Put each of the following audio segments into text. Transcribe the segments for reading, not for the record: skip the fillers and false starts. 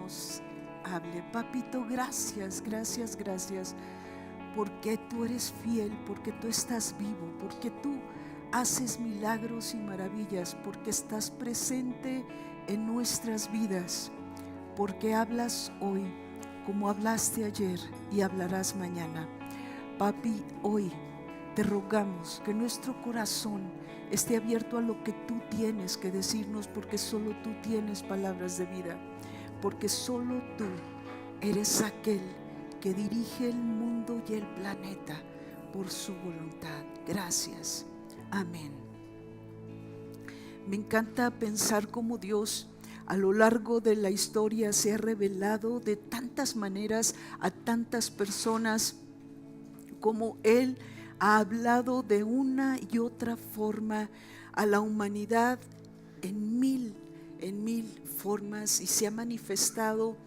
nos hable. Papito, gracias, gracias, gracias, porque tú eres fiel, porque tú estás vivo, porque tú haces milagros y maravillas, porque estás presente en nuestras vidas, porque hablas hoy como hablaste ayer y hablarás mañana. Papi, hoy te rogamos que nuestro corazón esté abierto a lo que tú tienes que decirnos, porque solo tú tienes palabras de vida, porque solo tú eres aquel que dirige el mundo y el planeta por su voluntad. Gracias. Amén. Me encanta pensar cómo Dios a lo largo de la historia se ha revelado de tantas maneras a tantas personas, como Él ha hablado de una y otra forma a la humanidad en mil formas, y se ha manifestado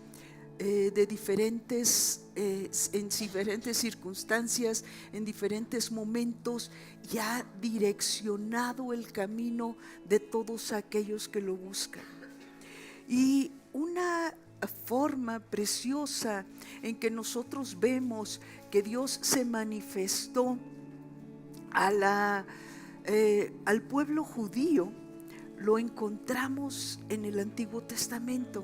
en diferentes circunstancias, en diferentes momentos, y ha direccionado el camino de todos aquellos que lo buscan. Y una forma preciosa en que nosotros vemos que Dios se manifestó al pueblo judío, lo encontramos en el Antiguo Testamento.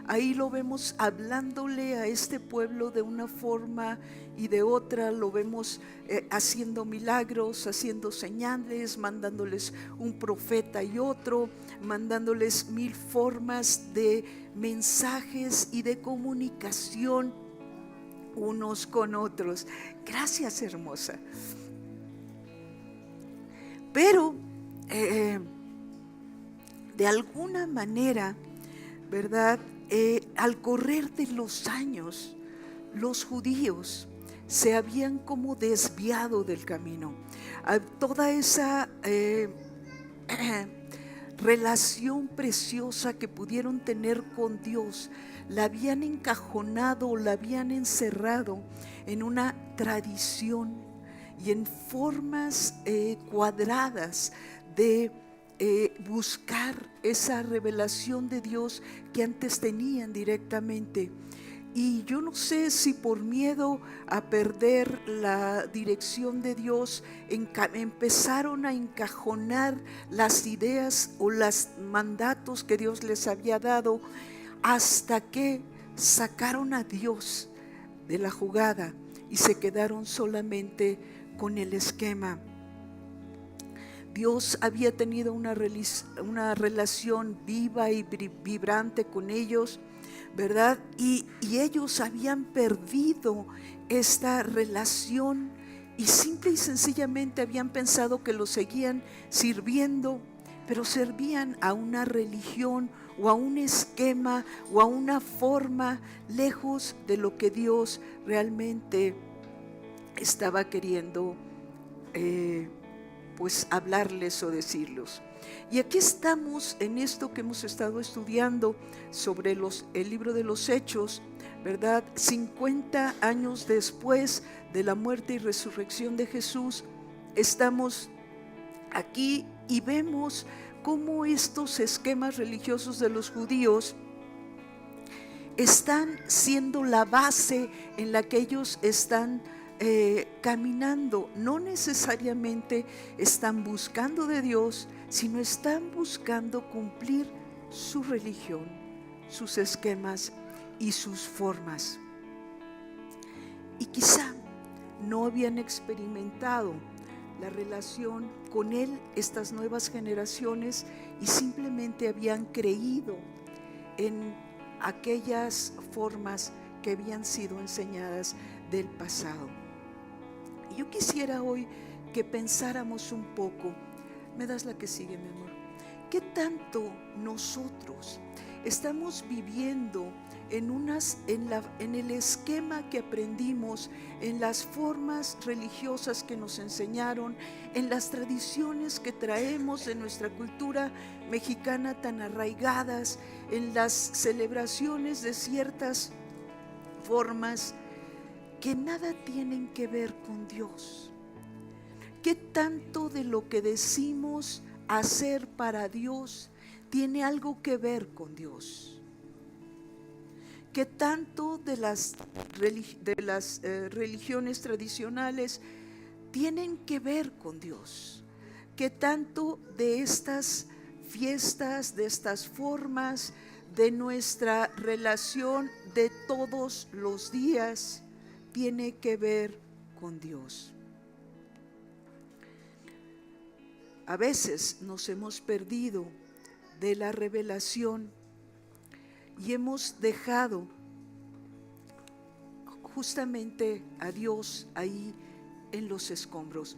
Ahí lo vemos hablándole a este pueblo de una forma y de otra. Lo vemos haciendo milagros, haciendo señales, mandándoles un profeta y otro, mandándoles mil formas de mensajes y de comunicación unos con otros. Gracias, hermosa. Pero de alguna manera, ¿verdad? Al correr de los años, los judíos se habían como desviado del camino. Toda esa relación preciosa que pudieron tener con Dios, la habían encajonado, la habían encerrado en una tradición y en formas cuadradas de buscar esa revelación de Dios que antes tenían directamente. Y yo no sé si por miedo a perder la dirección de Dios empezaron a encajonar las ideas o los mandatos que Dios les había dado, hasta que sacaron a Dios de la jugada y se quedaron solamente con el esquema. Dios había tenido una relación viva y vibrante con ellos, ¿verdad? Y ellos habían perdido esta relación y simple y sencillamente habían pensado que lo seguían sirviendo, pero servían a una religión o a un esquema o a una forma lejos de lo que Dios realmente estaba queriendo pues hablarles o decirlos. Y aquí estamos en esto que hemos estado estudiando sobre el libro de los Hechos, ¿verdad? 50 años después de la muerte y resurrección de Jesús, estamos aquí y vemos cómo estos esquemas religiosos de los judíos están siendo la base en la que ellos están caminando. No necesariamente están buscando de Dios, sino están buscando cumplir su religión, sus esquemas y sus formas. Y quizá no habían experimentado la relación con Él estas nuevas generaciones y simplemente habían creído en aquellas formas que habían sido enseñadas del pasado. Y yo quisiera hoy que pensáramos un poco. ¿Me das la que sigue, mi amor? ¿Qué tanto nosotros estamos viviendo en el esquema que aprendimos, en las formas religiosas que nos enseñaron, en las tradiciones que traemos de nuestra cultura mexicana tan arraigadas, en las celebraciones de ciertas formas que nada tienen que ver con Dios? ¿Qué tanto de lo que decimos hacer para Dios tiene algo que ver con Dios? que tanto de las religiones tradicionales tienen que ver con Dios, que tanto de estas fiestas, de estas formas, de nuestra relación de todos los días, tiene que ver con Dios. A veces nos hemos perdido de la revelación y hemos dejado justamente a Dios ahí en los escombros.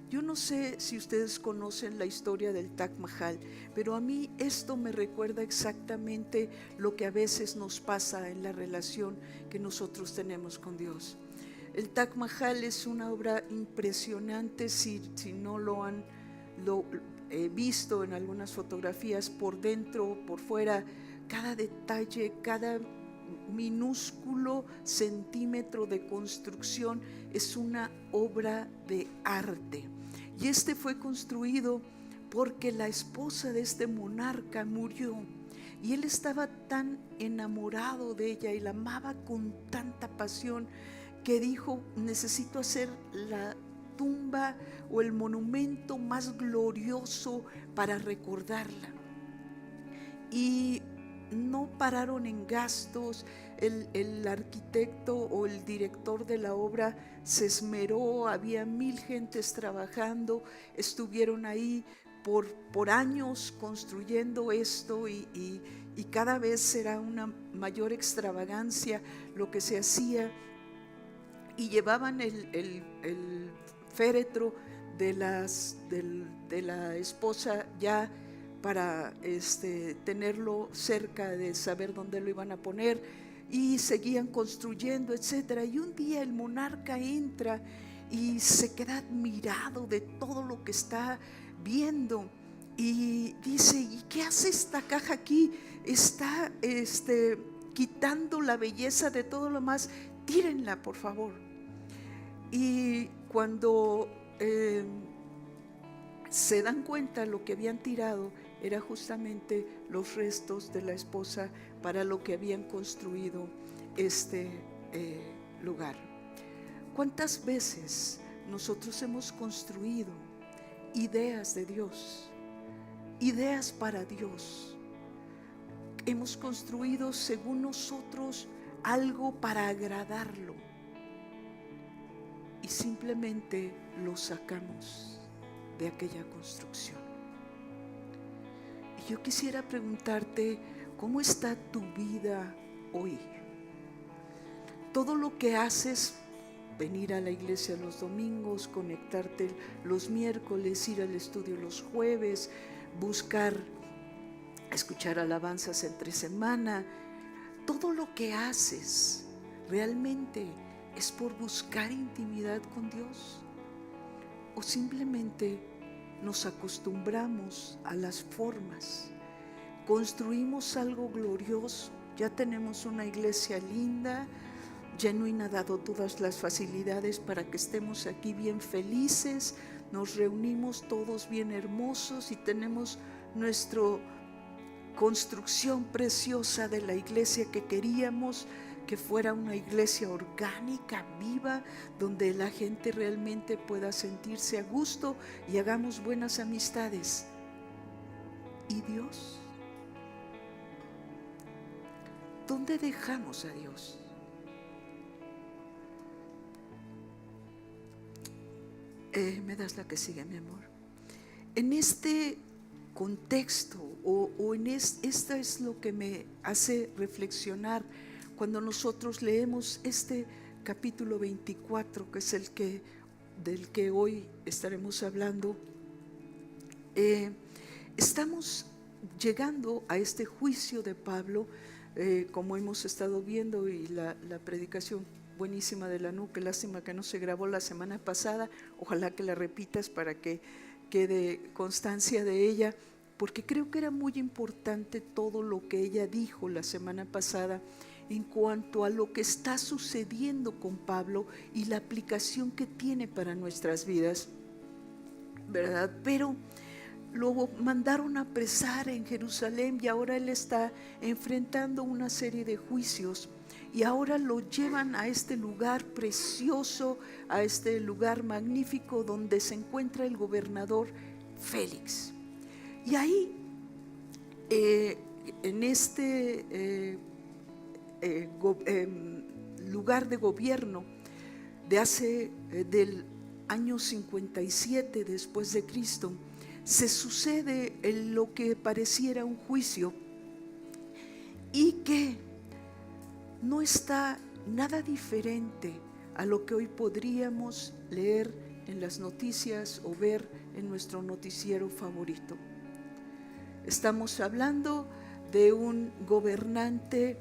Yo no sé si ustedes conocen la historia del Taj Mahal, pero a mí esto me recuerda exactamente lo que a veces nos pasa en la relación que nosotros tenemos con Dios. El Taj Mahal es una obra impresionante, si no lo han visto en algunas fotografías, por dentro, por fuera, cada detalle, cada minúsculo centímetro de construcción es una obra de arte. Y este fue construido porque la esposa de este monarca murió y él estaba tan enamorado de ella y la amaba con tanta pasión que dijo: necesito hacer la tumba o el monumento más glorioso para recordarla. Y no pararon en gastos. El arquitecto o el director de la obra se esmeró, había 1000 gentes trabajando, estuvieron ahí por años construyendo esto y cada vez será una mayor extravagancia lo que se hacía, y llevaban el féretro de la esposa ya para tenerlo cerca de saber dónde lo iban a poner, y seguían construyendo, etcétera. Y un día el monarca entra y se queda admirado de todo lo que está viendo y dice: ¿y qué hace esta caja aquí? Está quitando la belleza de todo lo más, tírenla por favor. Y cuando se dan cuenta, lo que habían tirado era justamente los restos de la esposa para lo que habían construido este lugar. ¿Cuántas veces nosotros hemos construido ideas de Dios, ideas para Dios? Hemos construido según nosotros algo para agradarlo y simplemente lo sacamos de aquella construcción. Y yo quisiera preguntarte: ¿cómo está tu vida hoy? Todo lo que haces, venir a la iglesia los domingos, conectarte los miércoles, ir al estudio los jueves, buscar escuchar alabanzas entre semana, todo lo que haces realmente es por buscar intimidad con Dios, o simplemente nos acostumbramos a las formas, construimos algo glorioso, ya tenemos una iglesia linda, Genuine ha dado todas las facilidades para que estemos aquí bien felices, nos reunimos todos bien hermosos y tenemos nuestra construcción preciosa de la iglesia que queríamos que fuera una iglesia orgánica, viva, donde la gente realmente pueda sentirse a gusto y hagamos buenas amistades. ¿Y Dios? ¿Dónde dejamos a Dios? Me das la que sigue, mi amor. En este contexto esta es lo que me hace reflexionar cuando nosotros leemos este capítulo 24, que es del que hoy estaremos hablando. Estamos llegando a este juicio de Pablo, como hemos estado viendo, y la predicación buenísima de la nuca. Lástima que no se grabó la semana pasada, ojalá que la repitas para que quede constancia de ella, porque creo que era muy importante todo lo que ella dijo la semana pasada en cuanto a lo que está sucediendo con Pablo y la aplicación que tiene para nuestras vidas, ¿verdad? Pero lo mandaron a apresar en Jerusalén y ahora él está enfrentando una serie de juicios. Y ahora lo llevan a este lugar precioso, a este lugar magnífico donde se encuentra el gobernador Félix. Y ahí, en este lugar de gobierno del año 57 después de Cristo, se sucede en lo que pareciera un juicio y que no está nada diferente a lo que hoy podríamos leer en las noticias o ver en nuestro noticiero favorito. Estamos hablando de un gobernante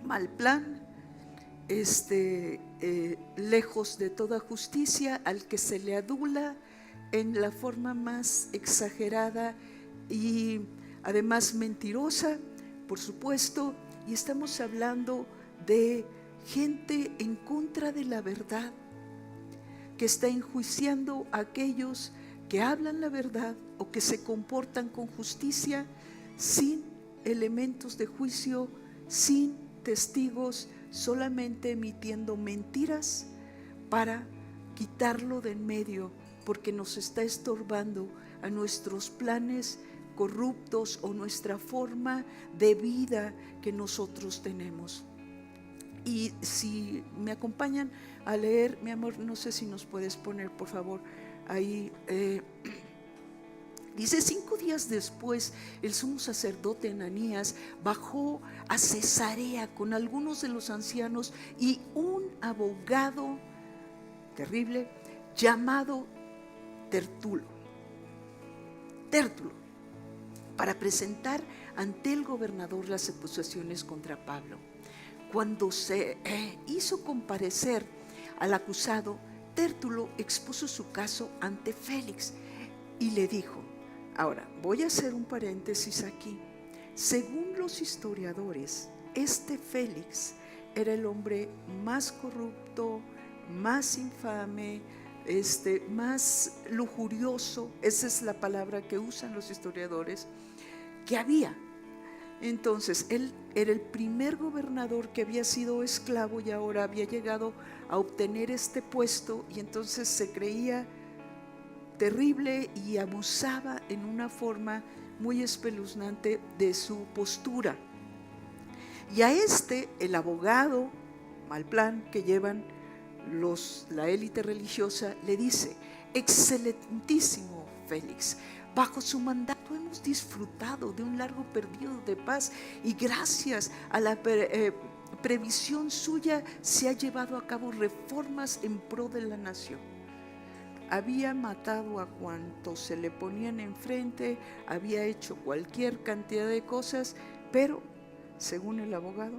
mal plan, lejos de toda justicia, al que se le adula en la forma más exagerada y además mentirosa, por supuesto. Y estamos hablando de gente en contra de la verdad, que está enjuiciando a aquellos que hablan la verdad o que se comportan con justicia, sin elementos de juicio, sin testigos, solamente emitiendo mentiras para quitarlo de en medio, porque nos está estorbando a nuestros planes corruptos o nuestra forma de vida que nosotros tenemos. Y si me acompañan a leer, mi amor, no sé si nos puedes poner por favor ahí, dice: 5 días después, el sumo sacerdote Ananías bajó a Cesarea con algunos de los ancianos y un abogado terrible llamado Tértulo, para presentar ante el gobernador las acusaciones contra Pablo. Cuando se hizo comparecer al acusado, Tértulo expuso su caso ante Félix y le dijo: ahora voy a hacer un paréntesis aquí. Según los historiadores, este Félix era el hombre más corrupto, más infame, más lujurioso, esa es la palabra que usan los historiadores, que había. Entonces, él era el primer gobernador que había sido esclavo y ahora había llegado a obtener este puesto, y entonces se creía terrible y abusaba en una forma muy espeluznante de su postura. Y a el abogado mal plan que llevan la élite religiosa, le dice: excelentísimo Félix, bajo su mandato hemos disfrutado de un largo periodo de paz y gracias a la previsión suya se ha llevado a cabo reformas en pro de la nación. Había matado a cuantos se le ponían enfrente, había hecho cualquier cantidad de cosas, pero según el abogado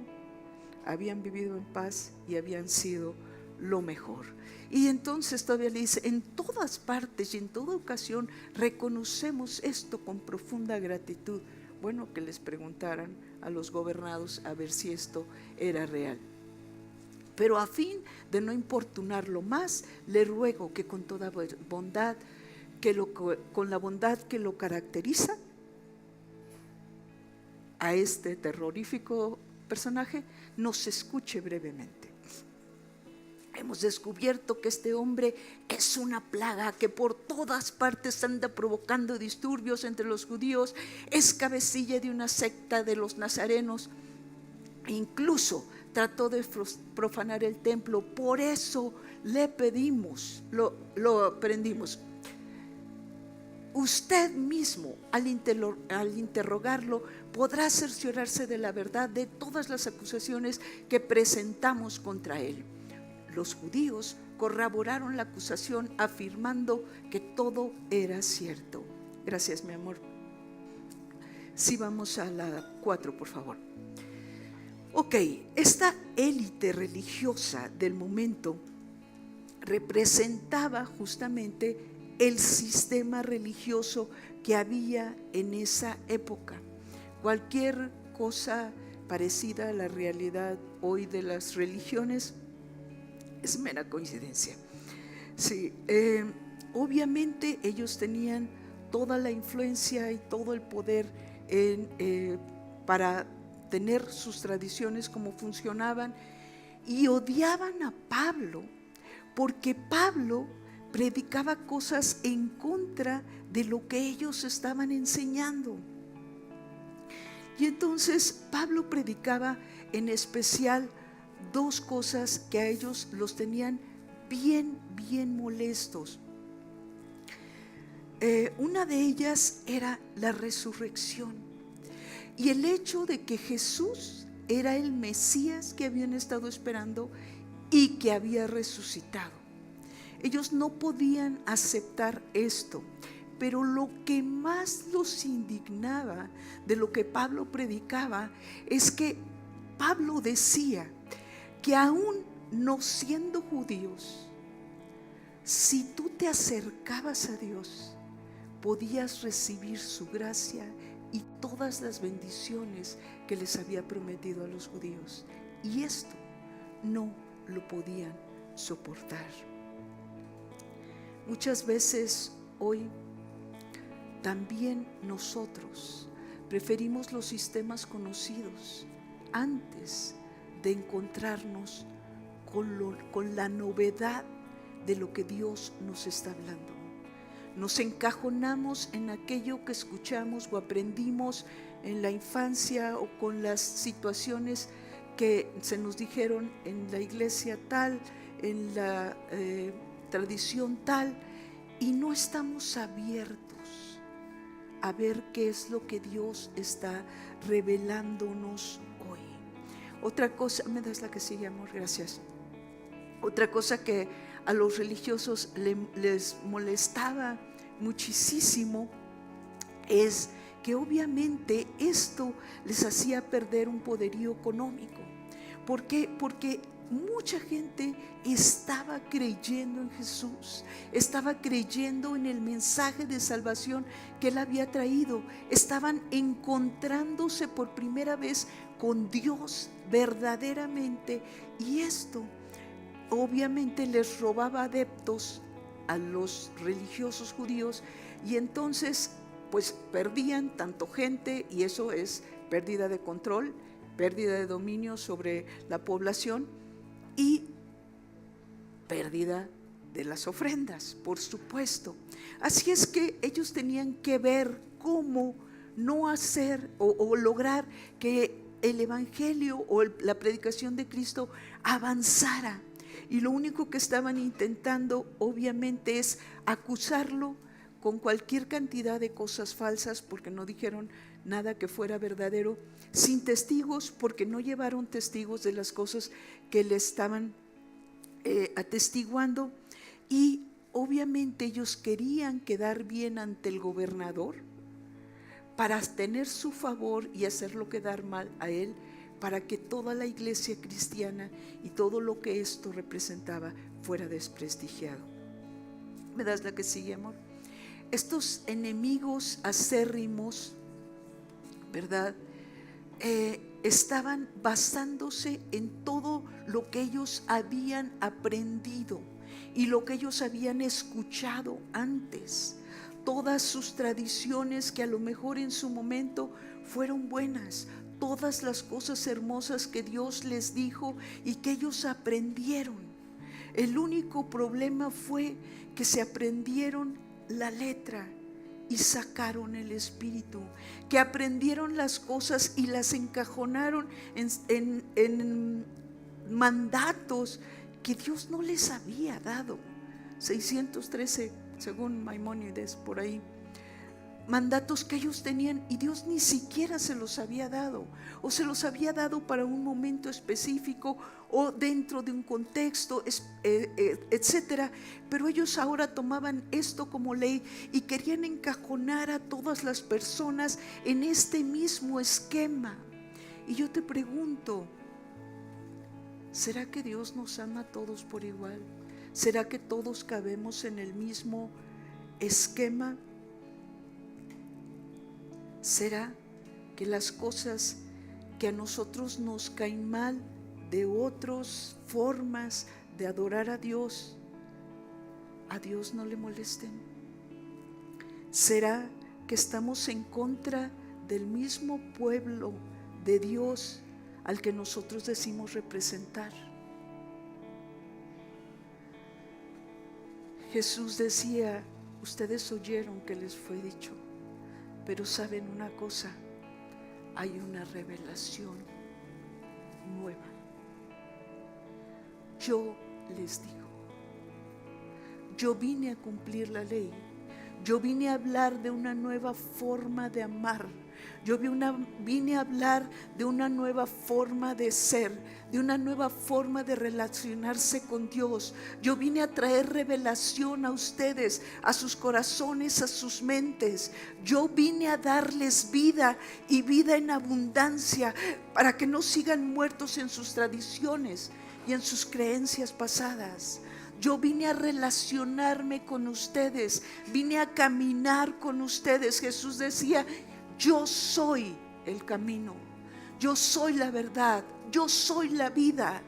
habían vivido en paz y habían sido lo mejor. Y entonces todavía le dice: en todas partes y en toda ocasión reconocemos esto con profunda gratitud. Bueno, que les preguntaran a los gobernados a ver si esto era real. Pero a fin de no importunarlo más, le ruego que con toda bondad, con la bondad que lo caracteriza, a este terrorífico personaje nos escuche brevemente. Hemos descubierto que este hombre es una plaga que por todas partes anda provocando disturbios entre los judíos, es cabecilla de una secta de los nazarenos, incluso trató de profanar el templo. Por eso le pedimos, lo prendimos. Usted mismo, al interrogarlo, podrá cerciorarse de la verdad de todas las acusaciones que presentamos contra él. Los judíos corroboraron la acusación afirmando que todo era cierto. Gracias, mi amor. Sí, vamos a la 4, por favor. Ok, esta élite religiosa del momento representaba justamente el sistema religioso que había en esa época. Cualquier cosa parecida a la realidad hoy de las religiones es mera coincidencia. Sí, obviamente ellos tenían toda la influencia y todo el poder para tener sus tradiciones como funcionaban, y odiaban a Pablo porque Pablo predicaba cosas en contra de lo que ellos estaban enseñando. Y entonces Pablo predicaba en especial dos cosas que a ellos los tenían bien molestos. Una de ellas era la resurrección y el hecho de que Jesús era el Mesías que habían estado esperando y que había resucitado. Ellos no podían aceptar esto, pero lo que más los indignaba de lo que Pablo predicaba es que Pablo decía que aún no siendo judíos, si tú te acercabas a Dios, podías recibir su gracia y todas las bendiciones que les había prometido a los judíos. Y esto no lo podían soportar. Muchas veces hoy también nosotros preferimos los sistemas conocidos antes de encontrarnos con la novedad de lo que Dios nos está hablando. Nos encajonamos en aquello que escuchamos o aprendimos en la infancia o con las situaciones que se nos dijeron en la iglesia tal, en la tradición tal, y no estamos abiertos a ver qué es lo que Dios está revelándonos hoy. Otra cosa, me das la que sigue, amor, gracias. Otra cosa que a los religiosos les molestaba muchísimo es que obviamente esto les hacía perder un poderío económico. ¿Por qué? Porque mucha gente estaba creyendo en Jesús, estaba creyendo en el mensaje de salvación que Él había traído, estaban encontrándose por primera vez con Dios verdaderamente, y esto obviamente les robaba adeptos a los religiosos judíos, y entonces pues perdían tanto gente, y eso es pérdida de control, pérdida de dominio sobre la población y pérdida de las ofrendas, por supuesto. Así es que ellos tenían que ver cómo no hacer o lograr que el evangelio o la predicación de Cristo avanzara. Y lo único que estaban intentando obviamente es acusarlo con cualquier cantidad de cosas falsas, porque no dijeron nada que fuera verdadero, sin testigos, porque no llevaron testigos de las cosas que le estaban atestiguando. Y obviamente ellos querían quedar bien ante el gobernador para tener su favor y hacerlo quedar mal a él, para que toda la iglesia cristiana y todo lo que esto representaba fuera desprestigiado. ¿Me das la que sigue, amor? Estos enemigos acérrimos, ¿verdad? Estaban basándose en todo lo que ellos habían aprendido y lo que ellos habían escuchado antes. Todas sus tradiciones que a lo mejor en su momento fueron buenas, todas las cosas hermosas que Dios les dijo y que ellos aprendieron. El único problema fue que se aprendieron la letra y sacaron el espíritu, que aprendieron las cosas y las encajonaron en mandatos que Dios no les había dado. 613 según Maimónides, por ahí, mandatos que ellos tenían y Dios ni siquiera se los había dado, o se los había dado para un momento específico o dentro de un contexto, etcétera. Pero ellos ahora tomaban esto como ley y querían encajonar a todas las personas en este mismo esquema. Y yo te pregunto, ¿será que Dios nos ama a todos por igual? ¿Será que todos cabemos en el mismo esquema? ¿Será que las cosas que a nosotros nos caen mal de otras formas de adorar a Dios no le molesten? ¿Será que estamos en contra del mismo pueblo de Dios al que nosotros decimos representar? Jesús decía, ustedes oyeron que les fue dicho, pero saben una cosa, hay una revelación nueva. Yo les digo, yo vine a cumplir la ley, yo vine a hablar de una nueva forma de amar, yo vine a hablar de una nueva forma de ser, de una nueva forma de relacionarse con Dios. Yo vine a traer revelación a ustedes, a sus corazones, a sus mentes. Yo vine a darles vida y vida en abundancia, para que no sigan muertos en sus tradiciones y en sus creencias pasadas. Yo vine a relacionarme con ustedes, vine a caminar con ustedes. Jesús decía, yo soy el camino, yo soy la verdad, yo soy la vida,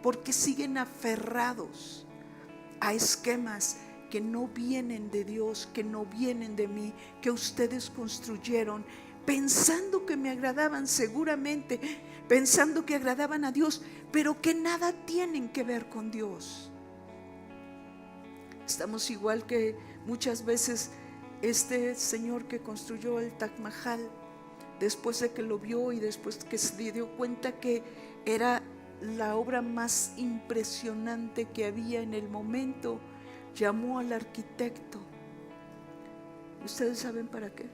porque siguen aferrados a esquemas que no vienen de Dios, que no vienen de mí, que ustedes construyeron, pensando que me agradaban, seguramente pensando que agradaban a Dios, pero que nada tienen que ver con Dios. Estamos igual que muchas veces este señor que construyó el Taj Mahal, después de que lo vio y después que se dio cuenta que era la obra más impresionante que había en el momento, llamó al arquitecto. ¿Ustedes saben para qué?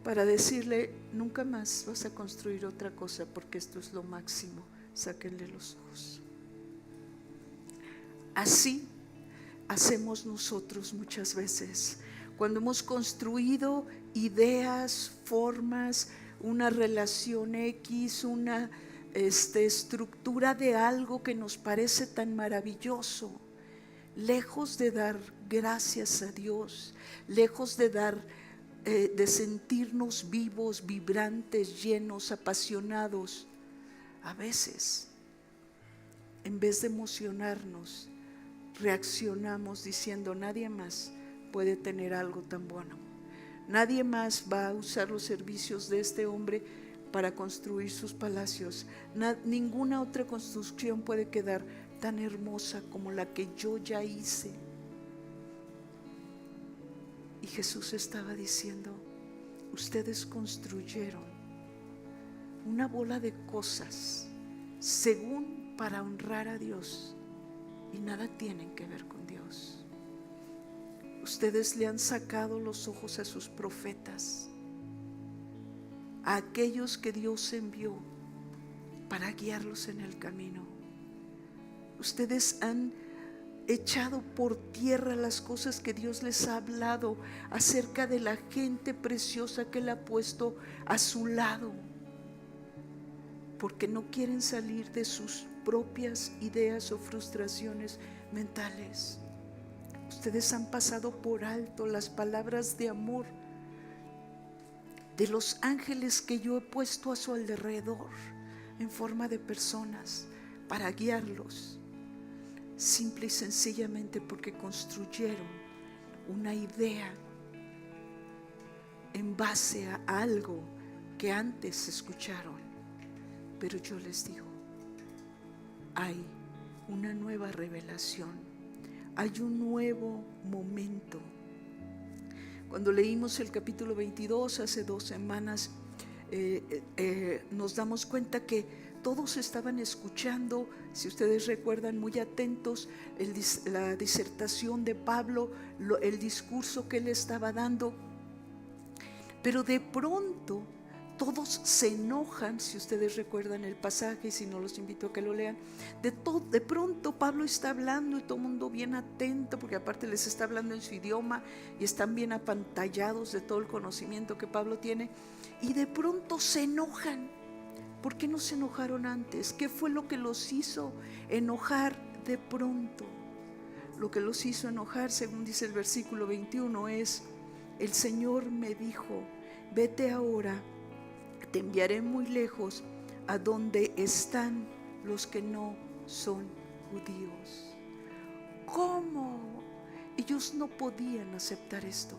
Para decirle, nunca más vas a construir otra cosa, porque esto es lo máximo, sáquenle los ojos. Así hacemos nosotros muchas veces, cuando hemos construido ideas, formas, una relación X, una estructura de algo que nos parece tan maravilloso, lejos de dar gracias a Dios, lejos de sentirnos vivos, vibrantes, llenos, apasionados, a veces, en vez de emocionarnos, reaccionamos diciendo, nadie más puede tener algo tan bueno, nadie más va a usar los servicios de este hombre para construir sus palacios, ninguna otra construcción puede quedar tan hermosa como la que yo ya hice. Y Jesús estaba diciendo, ustedes construyeron una bola de cosas según para honrar a Dios, y nada tienen que ver con Dios. Ustedes le han sacado los ojos a sus profetas, a aquellos que Dios envió para guiarlos en el camino. Ustedes han echado por tierra las cosas que Dios les ha hablado acerca de la gente preciosa que Él ha puesto a su lado, porque no quieren salir de sus propias ideas o frustraciones mentales. Ustedes han pasado por alto las palabras de amor de los ángeles que yo he puesto a su alrededor en forma de personas para guiarlos, simple y sencillamente porque construyeron una idea en base a algo que antes escucharon. Pero yo les digo, hay una nueva revelación, hay un nuevo momento. Cuando leímos el capítulo 22 hace 2 semanas, nos damos cuenta que todos estaban escuchando, si ustedes recuerdan, muy atentos, la disertación de Pablo, el discurso que él estaba dando. Pero de pronto todos se enojan, si ustedes recuerdan el pasaje, y si no, los invito a que lo lean. De pronto Pablo está hablando y todo el mundo bien atento, porque aparte les está hablando en su idioma y están bien apantallados de todo el conocimiento que Pablo tiene, y de pronto se enojan. ¿Por qué no se enojaron antes? ¿Qué fue lo que los hizo enojar de pronto? Lo que los hizo enojar, según dice el versículo 21, es: el Señor me dijo, vete ahora, te enviaré muy lejos, a donde están los que no son judíos. ¿Cómo? Ellos no podían aceptar esto.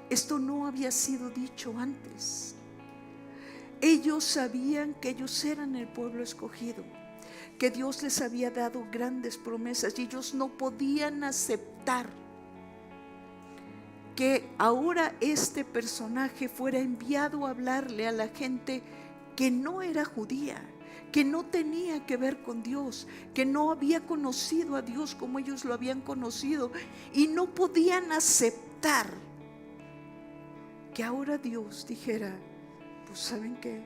Esto no había sido dicho antes. Ellos sabían que ellos eran el pueblo escogido, que Dios les había dado grandes promesas, y ellos no podían aceptar que ahora este personaje fuera enviado a hablarle a la gente que no era judía, que no tenía que ver con Dios, que no había conocido a Dios como ellos lo habían conocido, y no podían aceptar que ahora Dios dijera: pues ¿saben qué?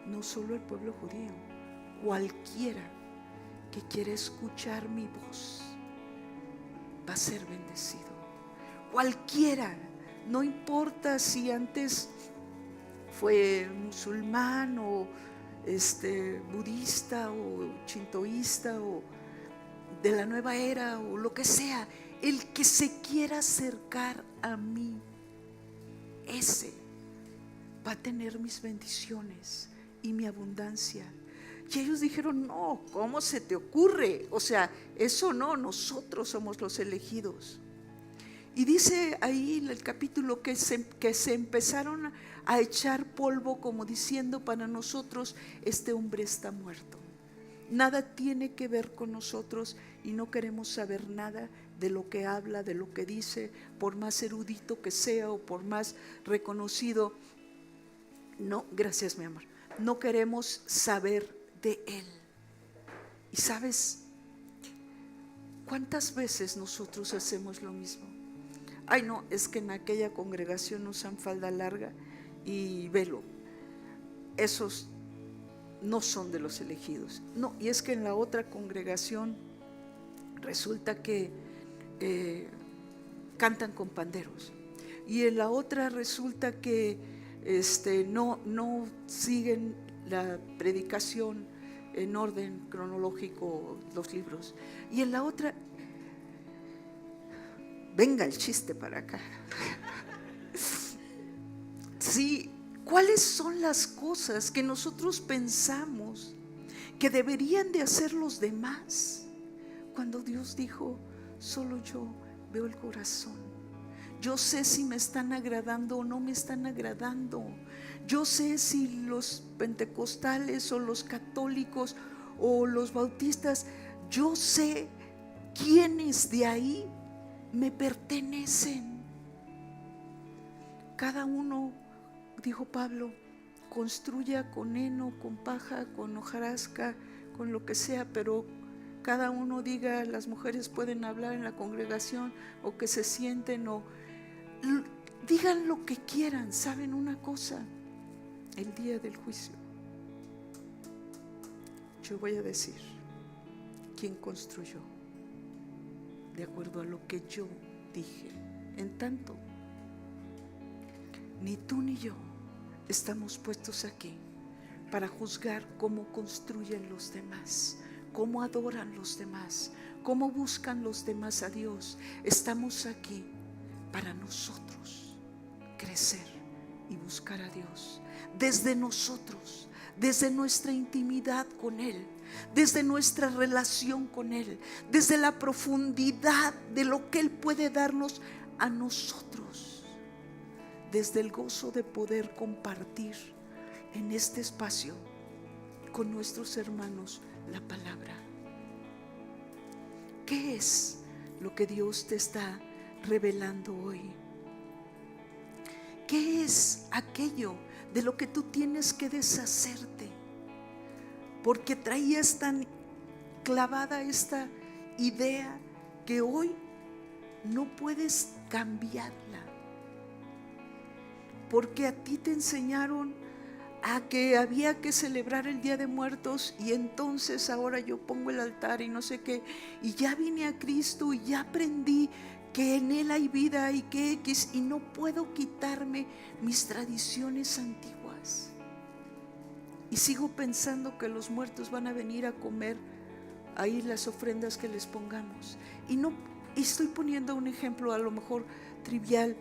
No solo el pueblo judío, cualquiera que quiera escuchar mi voz va a ser bendecido. Cualquiera, no importa si antes fue musulmán o budista o shintoísta o de la nueva era o lo que sea, el que se quiera acercar a mí, ese va a tener mis bendiciones y mi abundancia. Y ellos dijeron: no, ¿cómo se te ocurre? O sea, eso no, nosotros somos los elegidos. Y dice ahí el capítulo que se empezaron a echar polvo, como diciendo: para nosotros este hombre está muerto. Nada tiene que ver con nosotros y no queremos saber nada de lo que habla, de lo que dice, por más erudito que sea o por más reconocido. No, gracias mi amor. No queremos saber de él. ¿Y sabes cuántas veces nosotros hacemos lo mismo? Ay, no, es que en aquella congregación usan falda larga y velo. Esos no son de los elegidos. No, y es que en la otra congregación resulta que cantan con panderos. Y en la otra resulta que no siguen la predicación en orden cronológico, los libros. Y en la otra, venga el chiste para acá. Sí, ¿cuáles son las cosas que nosotros pensamos que deberían de hacer los demás? Cuando Dios dijo: solo yo veo el corazón. Yo sé si me están agradando o no me están agradando. Yo sé si los pentecostales o los católicos o los bautistas, yo sé quiénes de ahí me pertenecen. Cada uno, dijo Pablo, construya con heno, con paja, con hojarasca, con lo que sea, pero cada uno diga: las mujeres pueden hablar en la congregación, o que se sienten, o digan lo que quieran. ¿Saben una cosa? El día del juicio yo voy a decir quién construyó de acuerdo a lo que yo dije. En tanto, ni tú ni yo estamos puestos aquí para juzgar cómo construyen los demás, cómo adoran los demás, cómo buscan los demás a Dios. Estamos aquí para nosotros crecer y buscar a Dios desde nosotros, desde nuestra intimidad con Él, desde nuestra relación con Él, desde la profundidad de lo que Él puede darnos a nosotros, desde el gozo de poder compartir en este espacio con nuestros hermanos la palabra. ¿Qué es lo que Dios te está revelando hoy? ¿Qué es aquello de lo que tú tienes que deshacerte? Porque traías tan clavada esta idea que hoy no puedes cambiarla. Porque a ti te enseñaron a que había que celebrar el Día de Muertos, y entonces ahora yo pongo el altar y no sé qué, y ya vine a Cristo y ya aprendí que en Él hay vida y que X, y no puedo quitarme mis tradiciones antiguas. Y sigo pensando que los muertos van a venir a comer ahí las ofrendas que les pongamos. Y estoy poniendo un ejemplo a lo mejor trivial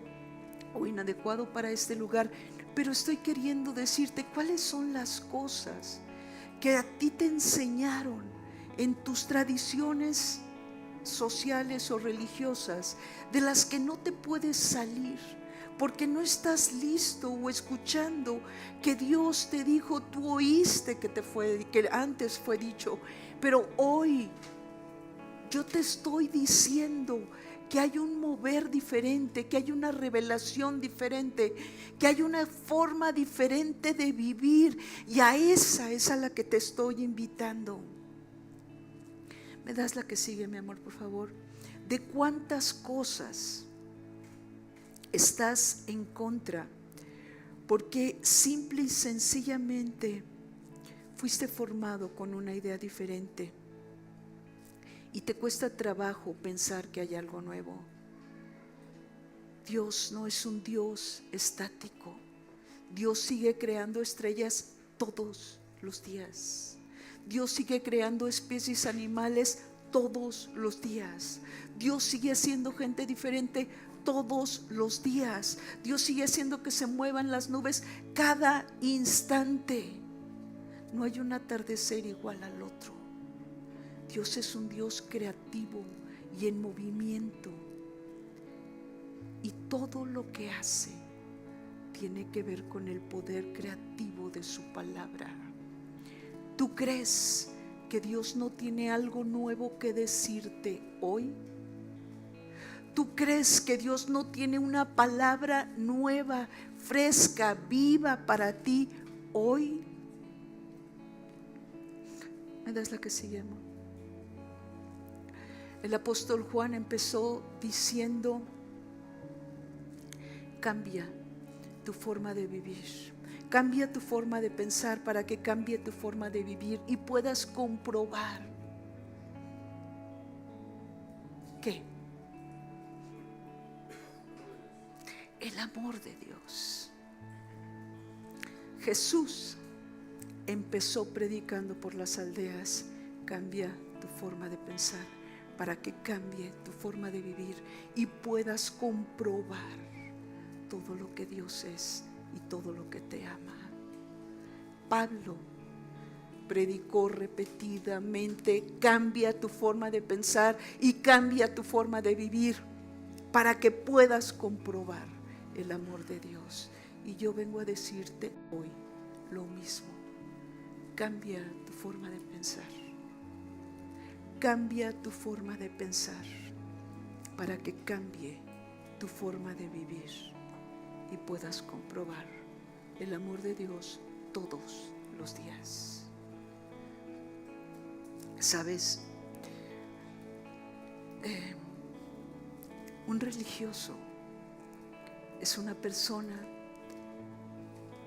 o inadecuado para este lugar, pero estoy queriendo decirte cuáles son las cosas que a ti te enseñaron en tus tradiciones sociales o religiosas de las que no te puedes salir, porque no estás listo o escuchando que Dios te dijo, tú oíste que antes fue dicho, pero hoy yo te estoy diciendo que hay un mover diferente, que hay una revelación diferente, que hay una forma diferente de vivir, y a esa es a la que te estoy invitando. ¿Me das la que sigue, mi amor, por favor? ¿De cuántas cosas estás en contra? Porque simple y sencillamente fuiste formado con una idea diferente y te cuesta trabajo pensar que hay algo nuevo. Dios no es un Dios estático. Dios sigue creando estrellas todos los días. Dios sigue creando especies animales todos los días. Dios sigue haciendo gente diferente todos los días. Dios sigue haciendo que se muevan las nubes cada instante. No hay un atardecer igual al otro. Dios es un Dios creativo y en movimiento. Y todo lo que hace tiene que ver con el poder creativo de su palabra. ¿Tú crees que Dios no tiene algo nuevo que decirte hoy? ¿Tú crees que Dios no tiene una palabra nueva, fresca, viva para ti hoy? ¿Me das la que sigue, amor? El apóstol Juan empezó diciendo: cambia tu forma de vivir, cambia tu forma de pensar para que cambie tu forma de vivir y puedas comprobar que el amor de Dios. Jesús empezó predicando por las aldeas: cambia tu forma de pensar para que cambie tu forma de vivir y puedas comprobar todo lo que Dios es y todo lo que te ama. Pablo predicó repetidamente: cambia tu forma de pensar y cambia tu forma de vivir para que puedas comprobar el amor de Dios. Y yo vengo a decirte hoy lo mismo: cambia tu forma de pensar, cambia tu forma de pensar para que cambie tu forma de vivir y puedas comprobar el amor de Dios todos los días. ¿Sabes? Un religioso es una persona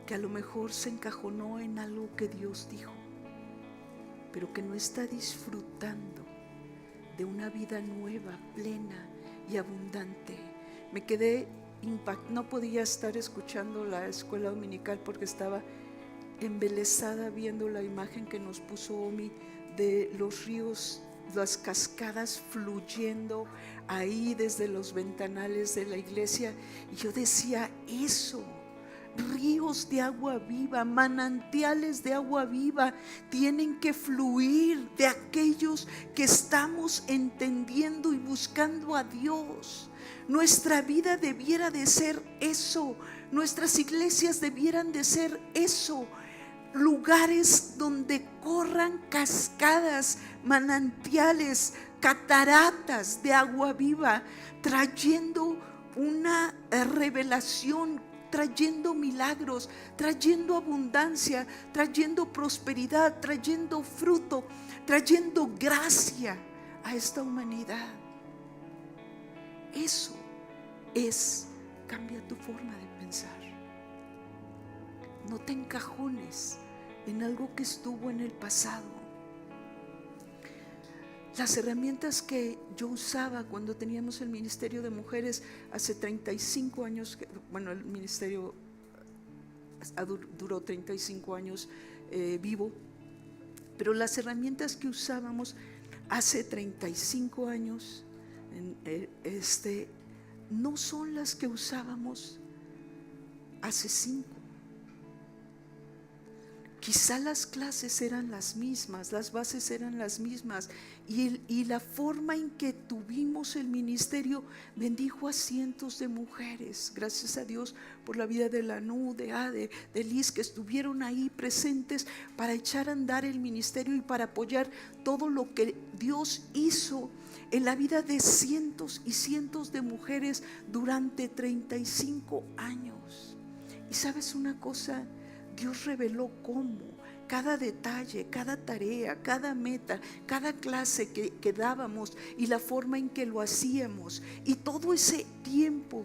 que a lo mejor se encajonó en algo que Dios dijo, pero que no está disfrutando de una vida nueva, plena y abundante. Me quedé impactada, no podía estar escuchando la escuela dominical porque estaba embelesada viendo la imagen que nos puso Omi de los ríos, las cascadas fluyendo ahí desde los ventanales de la iglesia. Y yo decía: eso, ríos de agua viva, manantiales de agua viva tienen que fluir de aquellos que estamos entendiendo y buscando a Dios. Nuestra vida debiera de ser eso, nuestras iglesias debieran de ser eso, lugares donde corran cascadas, manantiales, cataratas de agua viva, trayendo una revelación, trayendo milagros, trayendo abundancia, trayendo prosperidad, trayendo fruto, trayendo gracia a esta humanidad. Eso es, cambia tu forma de pensar. No te encajones en algo que estuvo en el pasado. Las herramientas que yo usaba cuando teníamos el Ministerio de Mujeres hace 35 años, bueno, el ministerio duró 35 años vivo, pero las herramientas que usábamos hace 35 años no son las que usábamos hace 5. Quizá las clases eran las mismas, las bases eran las mismas, y la forma en que tuvimos el ministerio bendijo a cientos de mujeres. Gracias a Dios por la vida de Lanú, de Ade, de Liz, que estuvieron ahí presentes para echar a andar el ministerio y para apoyar todo lo que Dios hizo en la vida de cientos y cientos de mujeres durante 35 años. Y sabes una cosa, Dios reveló cómo cada detalle, cada tarea, cada meta, cada clase que dábamos y la forma en que lo hacíamos. Y todo ese tiempo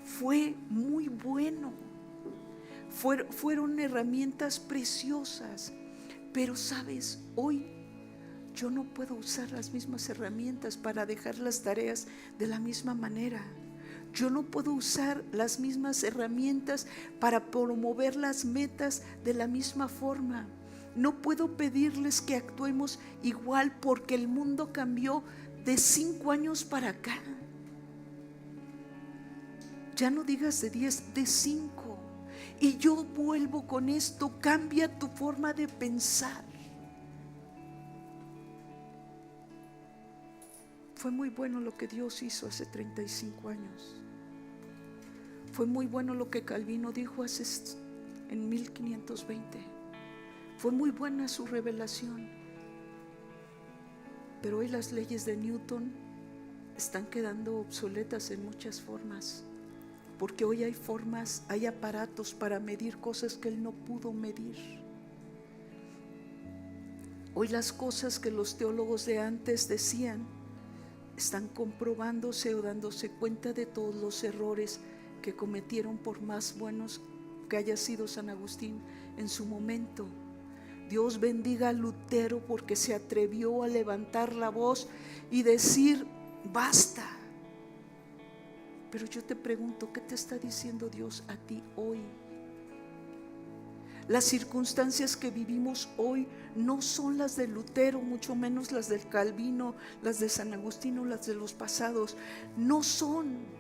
fue muy bueno. Fueron herramientas preciosas. Pero sabes, hoy yo no puedo usar las mismas herramientas para dejar las tareas de la misma manera. Yo no puedo usar las mismas herramientas para promover las metas de la misma forma. No puedo pedirles que actuemos igual porque el mundo cambió de 5 años para acá. Ya no digas de 10, de 5. Y yo vuelvo con esto: cambia tu forma de pensar. Fue muy bueno lo que Dios hizo hace 35 años. Fue muy bueno lo que Calvino dijo en 1520. Fue muy buena su revelación. Pero hoy las leyes de Newton están quedando obsoletas en muchas formas. Porque hoy hay aparatos para medir cosas que él no pudo medir. Hoy las cosas que los teólogos de antes decían están comprobándose o dándose cuenta de todos los errores que cometieron, por más buenos que haya sido San Agustín en su momento. Dios bendiga a Lutero porque se atrevió a levantar la voz y decir: basta. Pero yo te pregunto, ¿qué te está diciendo Dios a ti hoy? Las circunstancias que vivimos hoy no son las de Lutero, mucho menos las del Calvino, las de San Agustín o las de los pasados. No son.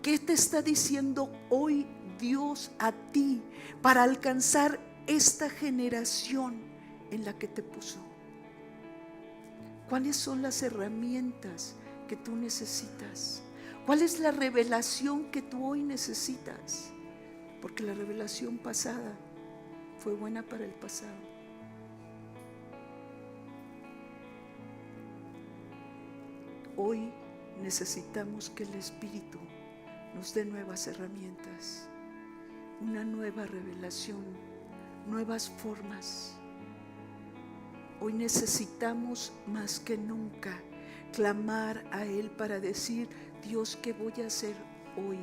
¿Qué te está diciendo hoy Dios a ti para alcanzar esta generación en la que te puso? ¿Cuáles son las herramientas que tú necesitas? ¿Cuál es la revelación que tú hoy necesitas? Porque la revelación pasada fue buena para el pasado. Hoy necesitamos que el Espíritu nos dé nuevas herramientas, una nueva revelación, nuevas formas. Hoy necesitamos más que nunca clamar a Él para decir: Dios, ¿qué voy a hacer hoy?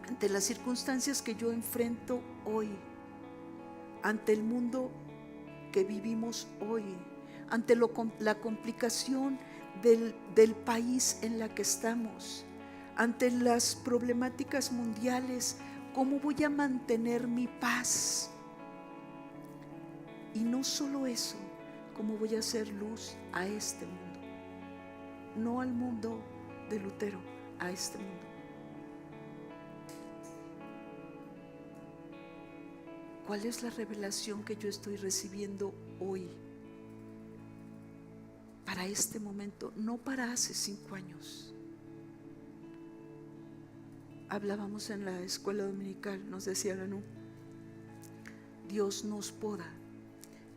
Ante las circunstancias que yo enfrento hoy, ante el mundo que vivimos hoy, ante la complicación del país en la que estamos, ante las problemáticas mundiales, ¿cómo voy a mantener mi paz? Y no solo eso, ¿cómo voy a hacer luz a este mundo? No al mundo de Lutero, a este mundo. ¿Cuál es la revelación que yo estoy recibiendo hoy para este momento? No para hace 5 años. Hablábamos en la escuela dominical, nos decía Lanú: Dios nos poda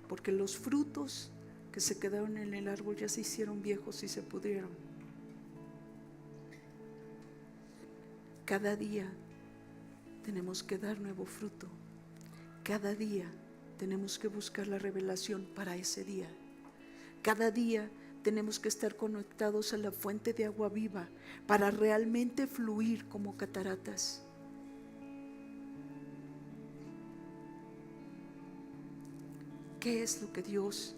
porque los frutos que se quedaron en el árbol ya se hicieron viejos y se pudrieron. Cada día tenemos que dar nuevo fruto. Cada día tenemos que buscar la revelación para ese día. Cada día tenemos que estar conectados a la fuente de agua viva para realmente fluir como cataratas. ¿Qué es lo que Dios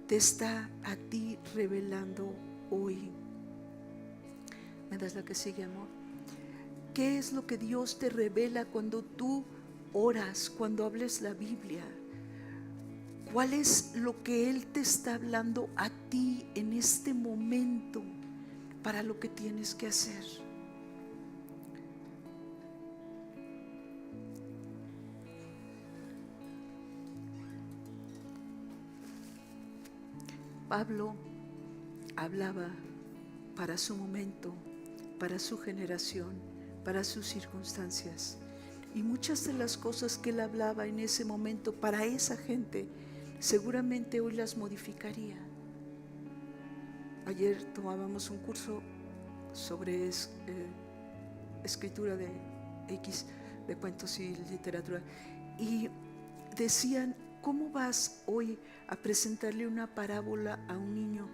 te está a ti revelando hoy? ¿Me das la que sigue, amor? ¿Qué es lo que Dios te revela cuando tú oras, cuando hables la Biblia? ¿Cuál es lo que Él te está hablando a ti en este momento para lo que tienes que hacer? Pablo hablaba para su momento, para su generación, para sus circunstancias. Y muchas de las cosas que él hablaba en ese momento para esa gente, seguramente hoy las modificaría. Ayer tomábamos un curso sobre escritura de cuentos y literatura, y decían: ¿cómo vas hoy a presentarle una parábola a un niño?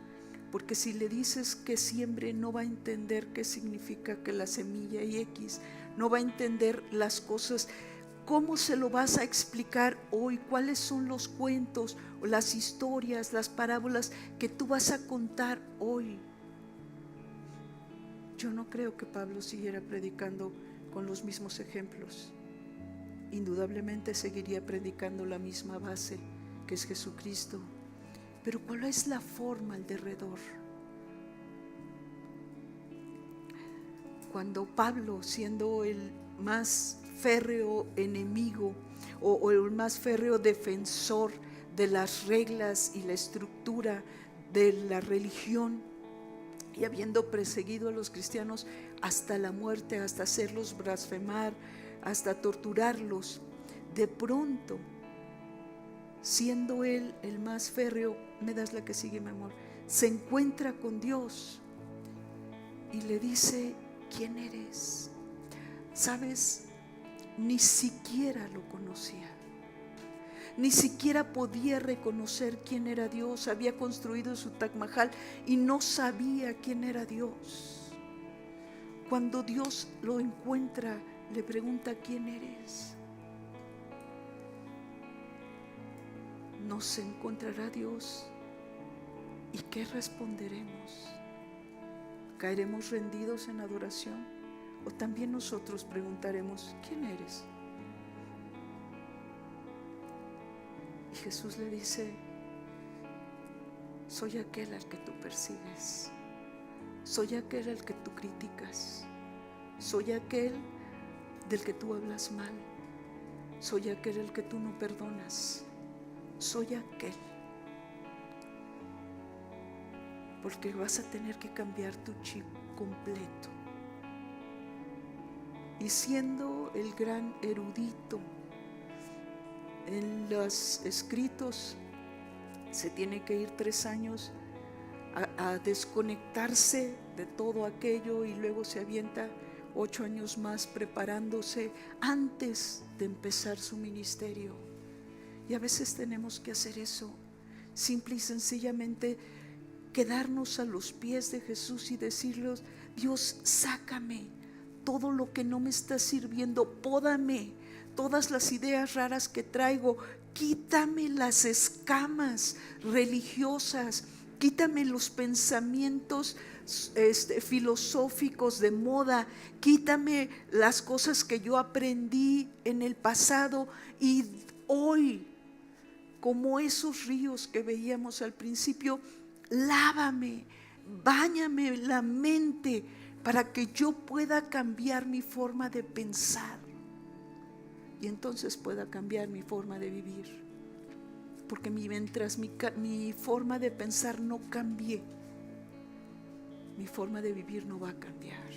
Porque si le dices que siembre, no va a entender qué significa que la semilla y X, no va a entender las cosas. ¿Cómo se lo vas a explicar hoy? ¿Cuáles son los cuentos o las historias, las parábolas que tú vas a contar hoy? Yo no creo que Pablo siguiera predicando con los mismos ejemplos. Indudablemente seguiría predicando la misma base, que es Jesucristo. Pero ¿cuál es la forma al derredor? Cuando Pablo, siendo el más férreo enemigo o el más férreo defensor de las reglas y la estructura de la religión, y habiendo perseguido a los cristianos hasta la muerte, hasta hacerlos blasfemar, hasta torturarlos, de pronto, siendo él el más férreo, me das la que sigue, mi amor, se encuentra con Dios y le dice: ¿quién eres? ¿Sabes? Ni siquiera lo conocía. Ni siquiera podía reconocer quién era Dios. Había construido su Taj Mahal y no sabía quién era Dios. Cuando Dios lo encuentra, le pregunta: ¿quién eres? Nos encontrará Dios, ¿y qué responderemos? ¿Caeremos rendidos en adoración? ¿O también nosotros preguntaremos: ¿quién eres? Y Jesús le dice: soy aquel al que tú persigues, soy aquel al que tú criticas, soy aquel del que tú hablas mal, soy aquel al que tú no perdonas, soy aquel. Porque vas a tener que cambiar tu chip completo. Y siendo el gran erudito en los escritos, se tiene que ir 3 años a desconectarse de todo aquello, y luego se avienta 8 años más preparándose antes de empezar su ministerio. Y a veces tenemos que hacer eso, simple y sencillamente quedarnos a los pies de Jesús y decirle: Dios, sácame todo lo que no me está sirviendo, pódame todas las ideas raras que traigo, quítame las escamas religiosas, quítame los pensamientos filosóficos de moda, quítame las cosas que yo aprendí en el pasado, y hoy, como esos ríos que veíamos al principio, lávame, báñame la mente para que yo pueda cambiar mi forma de pensar y entonces pueda cambiar mi forma de vivir. Porque mientras mi forma de pensar no cambie, mi forma de vivir no va a cambiar.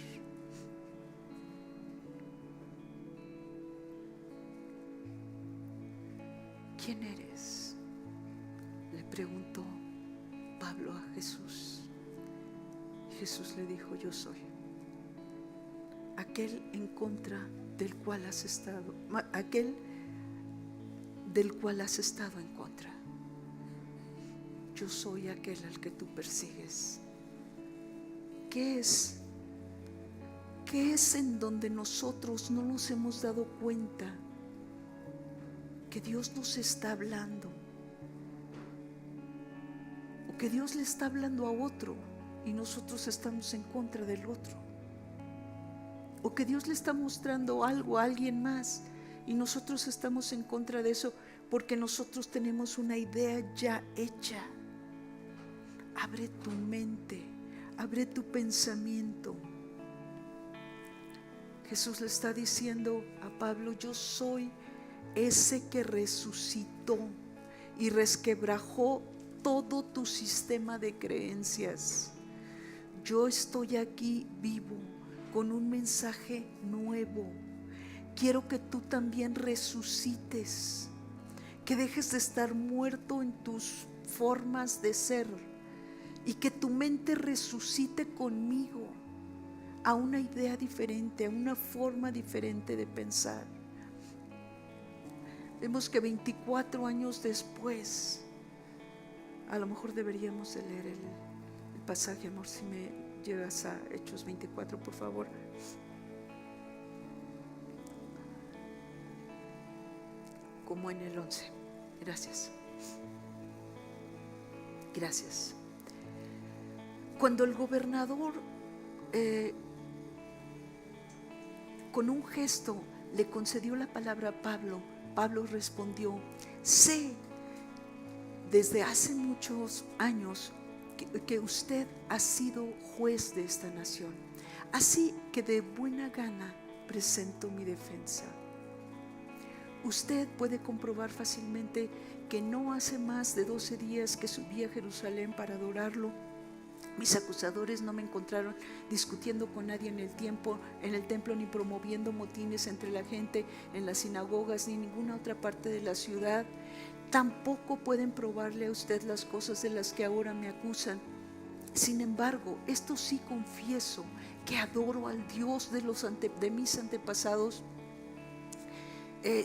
¿Quién eres?, le preguntó Pablo a Jesús. Jesús le dijo: yo soy aquel en contra del cual has estado, aquel del cual has estado en contra. Yo soy aquel al que tú persigues. ¿Qué es? ¿Qué es en donde nosotros no nos hemos dado cuenta que Dios nos está hablando? O que Dios le está hablando a otro y nosotros estamos en contra del otro. O que Dios le está mostrando algo a alguien más y nosotros estamos en contra de eso porque nosotros tenemos una idea ya hecha. Abre tu mente, abre tu pensamiento. Jesús le está diciendo a Pablo: yo soy ese que resucitó y resquebrajó todo tu sistema de creencias. Yo estoy aquí vivo con un mensaje nuevo. Quiero que tú también resucites, que dejes de estar muerto en tus formas de ser y que tu mente resucite conmigo a una idea diferente, a una forma diferente de pensar. Vemos que 24 años después, a lo mejor deberíamos de leer el pasaje, amor, si me llevas a Hechos 24, por favor. Como en el 11. Gracias. Gracias. Cuando el gobernador con un gesto le concedió la palabra a Pablo, Pablo respondió: sé desde hace muchos años que usted ha sido juez de esta nación, así que de buena gana presento mi defensa. Usted puede comprobar fácilmente que no hace más de 12 días que subí a Jerusalén para adorarlo. Mis acusadores no me encontraron discutiendo con nadie en el templo, ni promoviendo motines entre la gente en las sinagogas, ni en ninguna otra parte de la ciudad. Tampoco pueden probarle a usted las cosas de las que ahora me acusan. Sin embargo, esto sí confieso, que adoro al Dios de mis antepasados,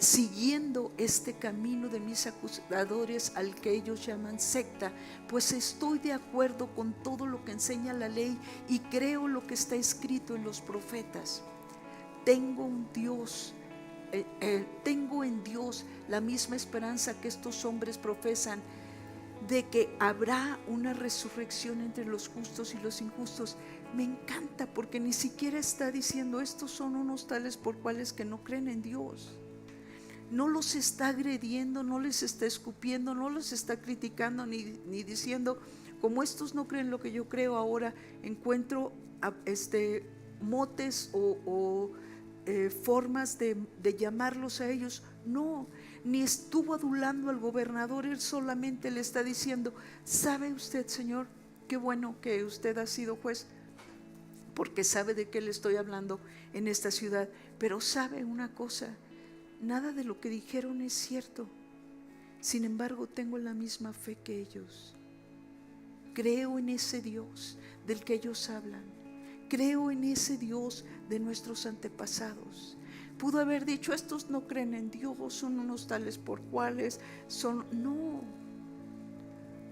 siguiendo este camino de mis acusadores, al que ellos llaman secta, pues estoy de acuerdo con todo lo que enseña la ley y creo lo que está escrito en los profetas. Tengo en Dios la misma esperanza que estos hombres profesan, de que habrá una resurrección entre los justos y los injustos. Me encanta porque ni siquiera está diciendo estos son unos tales por cuales que no creen en Dios. No los está agrediendo, no les está escupiendo, no los está criticando ni diciendo, como estos no creen lo que yo creo, ahora encuentro motes o formas de llamarlos a ellos. No, ni estuvo adulando al gobernador, él solamente le está diciendo: ¿sabe usted, Señor, qué bueno que usted ha sido juez? Porque sabe de qué le estoy hablando en esta ciudad. Pero sabe una cosa, nada de lo que dijeron es cierto. Sin embargo, tengo la misma fe que ellos. Creo en ese Dios del que ellos hablan. Creo en ese Dios de nuestros antepasados. Pudo haber dicho: estos no creen en Dios, son unos tales por cuales son. No.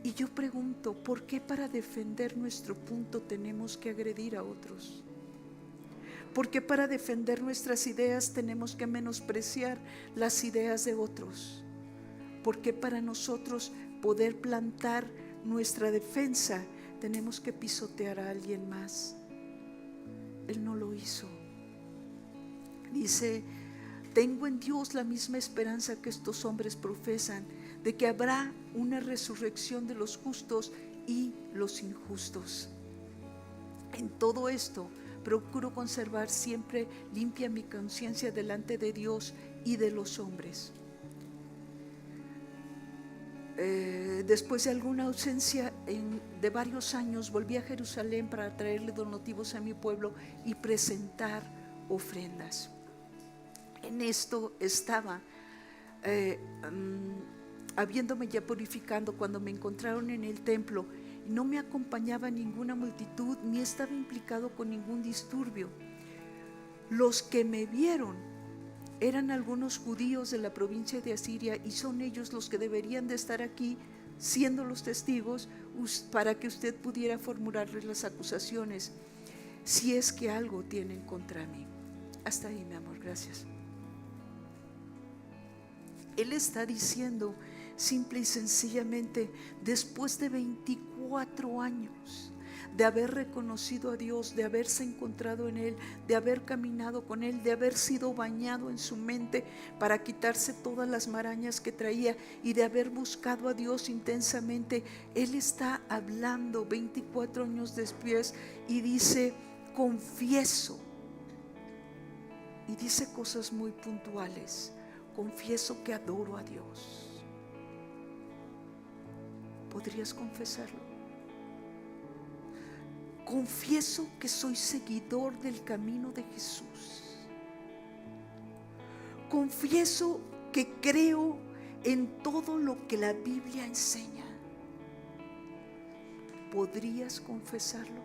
Y yo pregunto, ¿por qué para defender nuestro punto tenemos que agredir a otros? ¿Por qué para defender nuestras ideas tenemos que menospreciar las ideas de otros? ¿Por qué para nosotros poder plantar nuestra defensa tenemos que pisotear a alguien más? Él no lo hizo. Dice: tengo en Dios la misma esperanza que estos hombres profesan, de que habrá una resurrección de los justos y los injustos. En todo esto procuro conservar siempre limpia mi conciencia delante de Dios y de los hombres. Después de alguna ausencia de varios años, volví a Jerusalén para traerle donativos a mi pueblo y presentar ofrendas. En esto estaba habiéndome ya purificando cuando me encontraron en el templo. No me acompañaba ninguna multitud, ni estaba implicado con ningún disturbio. Los que me vieron eran algunos judíos de la provincia de Asiria, y son ellos los que deberían de estar aquí siendo los testigos para que usted pudiera formularles las acusaciones, si es que algo tienen contra mí. Hasta ahí, mi amor, gracias. Él está diciendo simple y sencillamente, después de 24 años de haber reconocido a Dios, de haberse encontrado en Él, de haber caminado con Él, de haber sido bañado en su mente para quitarse todas las marañas que traía y de haber buscado a Dios intensamente, Él está hablando 24 años después y dice: confieso. Y dice cosas muy puntuales: confieso que adoro a Dios. ¿Podrías confesarlo? Confieso que soy seguidor del camino de Jesús. Confieso que creo en todo lo que la Biblia enseña. ¿Podrías confesarlo?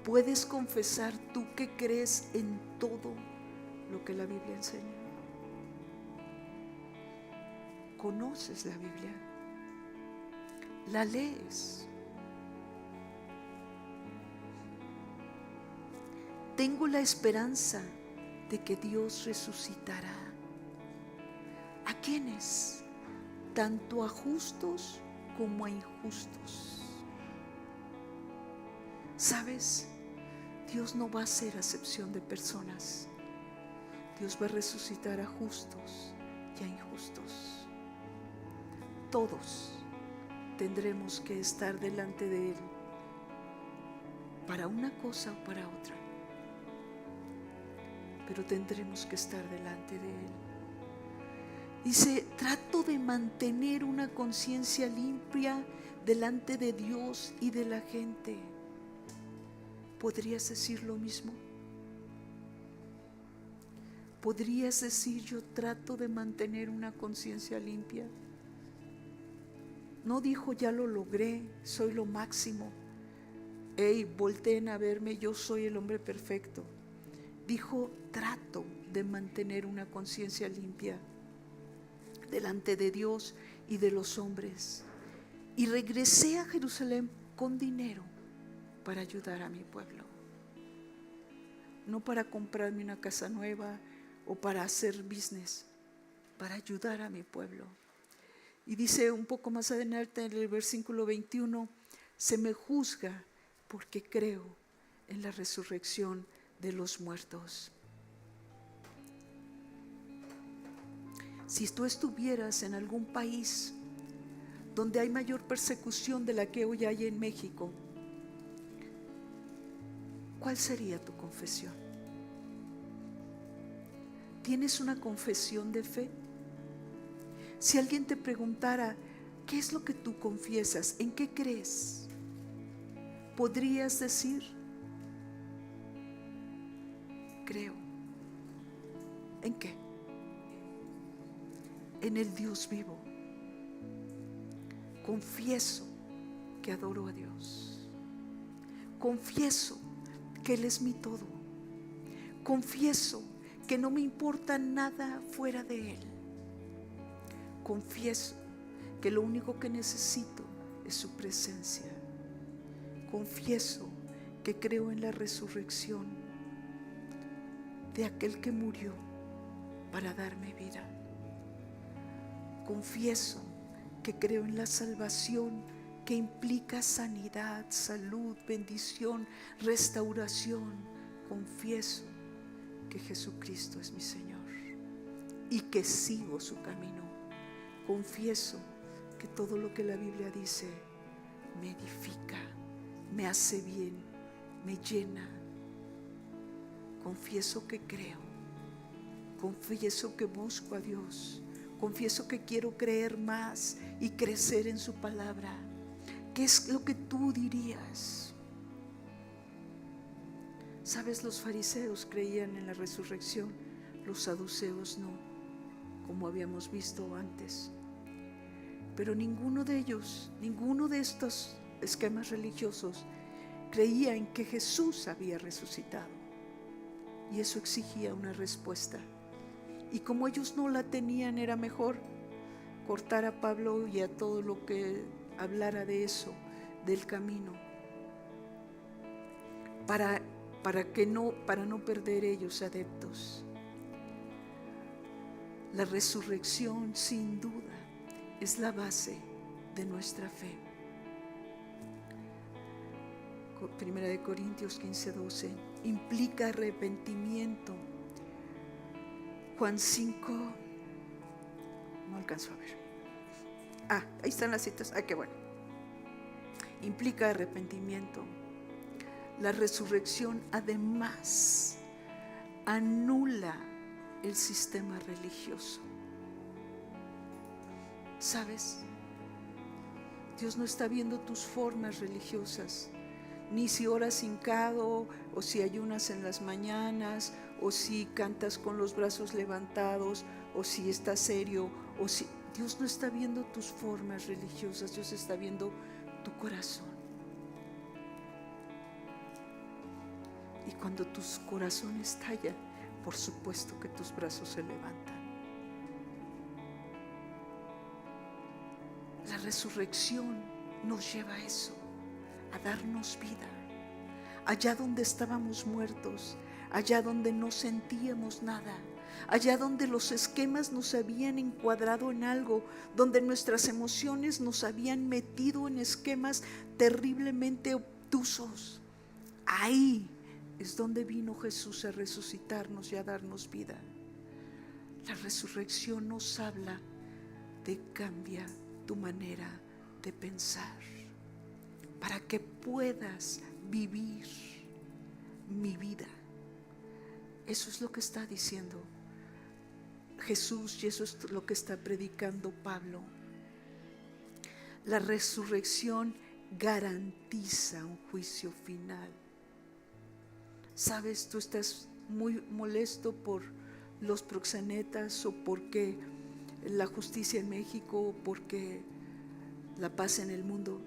¿Puedes confesar tú que crees en todo lo que la Biblia enseña? ¿Conoces la Biblia? ¿La lees? Tengo la esperanza de que Dios resucitará. ¿A quiénes? Tanto a justos como a injustos. ¿Sabes? Dios no va a hacer acepción de personas. Dios va a resucitar a justos y a injustos. Todos tendremos que estar delante de Él para una cosa o para otra. Pero tendremos que estar delante de Él. Dice, trato de mantener una conciencia limpia delante de Dios y de la gente. ¿Podrías decir lo mismo? ¿Podrías decir, yo trato de mantener una conciencia limpia? No dijo, ya lo logré, soy lo máximo. Hey, volteen a verme, yo soy el hombre perfecto. Dijo, trato de mantener una conciencia limpia delante de Dios y de los hombres. Y regresé a Jerusalén con dinero para ayudar a mi pueblo. No para comprarme una casa nueva o para hacer business, para ayudar a mi pueblo. Y dice un poco más adelante en el versículo 21, se me juzga porque creo en la resurrección de los muertos. Si tú estuvieras en algún país donde hay mayor persecución de la que hoy hay en México, ¿cuál sería tu confesión? ¿Tienes una confesión de fe? Si alguien te preguntara, ¿qué es lo que tú confiesas? ¿En qué crees? ¿Podrías decir? Creo. ¿En qué? En el Dios vivo. Confieso que adoro a Dios. Confieso que Él es mi todo. Confieso que no me importa nada fuera de Él. Confieso que lo único que necesito es su presencia. Confieso que creo en la resurrección de aquel que murió para darme vida. Confieso que creo en la salvación que implica sanidad, salud, bendición, restauración. Confieso que Jesucristo es mi Señor y que sigo su camino. Confieso que todo lo que la Biblia dice me edifica, me hace bien, me llena. Confieso que creo, confieso que busco a Dios, confieso que quiero creer más y crecer en su palabra. ¿Qué es lo que tú dirías? ¿Sabes? Los fariseos creían en la resurrección, los saduceos no, como habíamos visto antes. Pero ninguno de ellos, ninguno de estos esquemas religiosos creía en que Jesús había resucitado. Y eso exigía una respuesta. Y como ellos no la tenían, era mejor cortar a Pablo y a todo lo que hablara de eso, del camino, para no perder ellos adeptos. La resurrección, sin duda, es la base de nuestra fe. Primera de Corintios 15:12 implica arrepentimiento. Juan 5, no alcanzo a ver. Ahí están las citas. Qué bueno. Implica arrepentimiento. La resurrección además anula el sistema religioso. ¿Sabes? Dios no está viendo tus formas religiosas, ni si oras hincado, o si ayunas en las mañanas, o si cantas con los brazos levantados, o si estás serio, o si... Dios no está viendo tus formas religiosas, Dios está viendo tu corazón. Y cuando tu corazón estalla, por supuesto que tus brazos se levantan. La resurrección nos lleva a eso, a darnos vida. Allá donde estábamos muertos, allá donde no sentíamos nada, allá donde los esquemas nos habían encuadrado en algo, donde nuestras emociones nos habían metido en esquemas terriblemente obtusos. Ahí es donde vino Jesús a resucitarnos y a darnos vida. La resurrección nos habla de cambia tu manera de pensar para que puedas vivir mi vida. Eso es lo que está diciendo Jesús y eso es lo que está predicando Pablo. La resurrección garantiza un juicio final. Sabes, tú estás muy molesto por los proxenetas o porque la justicia en México o porque la paz en el mundo.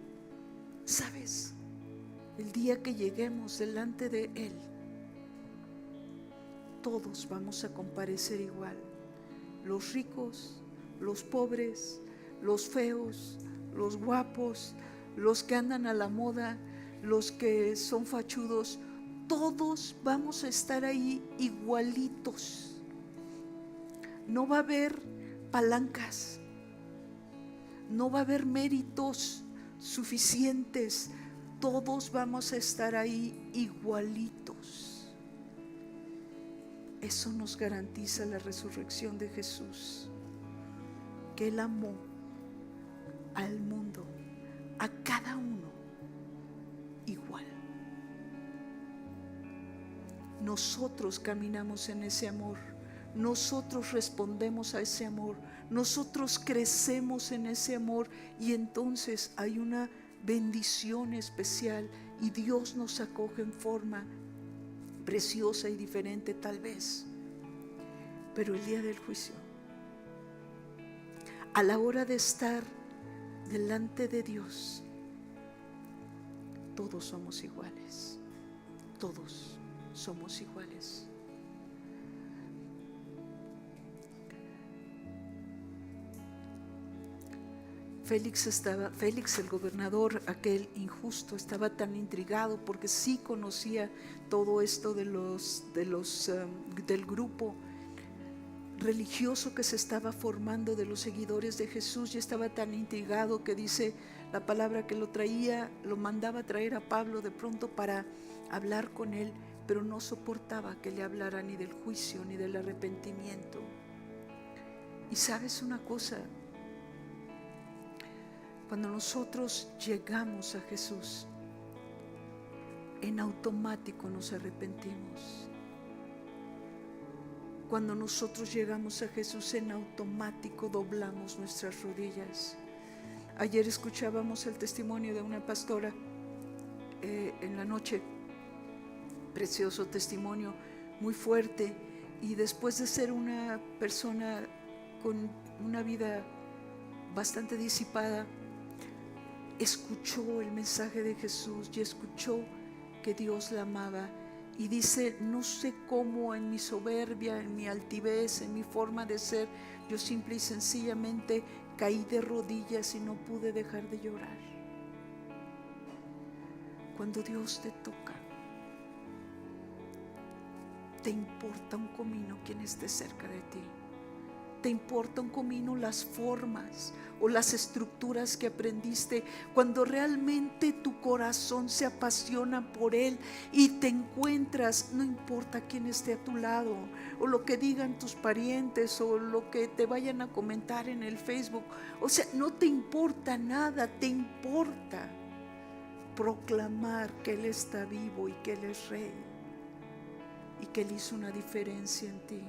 Sabes, el día que lleguemos delante de Él, todos vamos a comparecer igual. Los ricos, los pobres, los feos, los guapos, los que andan a la moda, los que son fachudos, todos vamos a estar ahí igualitos. No va a haber palancas, no va a haber méritos suficientes, todos vamos a estar ahí igualitos. Eso nos garantiza la resurrección de Jesús, que Él amó al mundo, a cada uno igual. Nosotros caminamos en ese amor, nosotros respondemos a ese amor, nosotros crecemos en ese amor y entonces hay una bendición especial y Dios nos acoge en forma preciosa y diferente tal vez, pero el día del juicio, a la hora de estar delante de Dios, todos somos iguales, todos somos iguales. Félix el gobernador, aquel injusto, estaba tan intrigado porque sí conocía todo esto del grupo religioso que se estaba formando de los seguidores de Jesús, y estaba tan intrigado que dice la palabra que lo mandaba a traer a Pablo de pronto para hablar con él, pero no soportaba que le hablara ni del juicio ni del arrepentimiento. Y sabes una cosa, cuando nosotros llegamos a Jesús, en automático nos arrepentimos. Cuando nosotros llegamos a Jesús, en automático doblamos nuestras rodillas. Ayer escuchábamos el testimonio de una pastora en la noche, precioso testimonio, muy fuerte, y después de ser una persona con una vida bastante disipada, escuchó el mensaje de Jesús y escuchó que Dios la amaba, y dice: no sé cómo en mi soberbia, en mi altivez, en mi forma de ser, yo simple y sencillamente caí de rodillas y no pude dejar de llorar. Cuando Dios te toca, te importa un comino quien esté cerca de ti. Te importa un comino las formas o las estructuras que aprendiste. Cuando realmente tu corazón se apasiona por Él y te encuentras, no importa quién esté a tu lado o lo que digan tus parientes o lo que te vayan a comentar en el Facebook, o sea, no te importa nada, te importa proclamar que Él está vivo y que Él es Rey y que Él hizo una diferencia en ti,